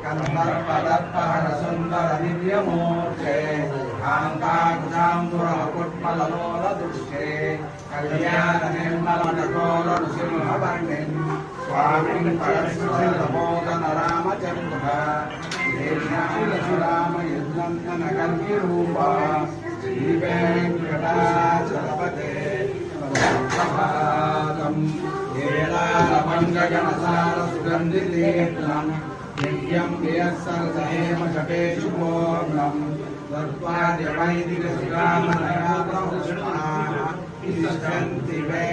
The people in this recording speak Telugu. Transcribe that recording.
కందర్పదర్పహర సుందర దివ్యమూర్తే కాంతాకుశాంబురకుట్మలలోల దృష్టే కళ్యాణ నిర్మల కఠోర నృసింహవర్ణిన్ స్వామిన్ పరశురామోదన రామచంద్ర రామ యుద్ధంతన కల్గిరూప శ్రీ వెంకటాచలపతే ఏలారమంగళసార సుగంధితీర్థం నిత్యం వియస్సరసేమ జపేషు పూర్ణం దత్వాద్య వైదిక శ్రీరామనయాత్ర పుష్పాః ఇష్టంతి వే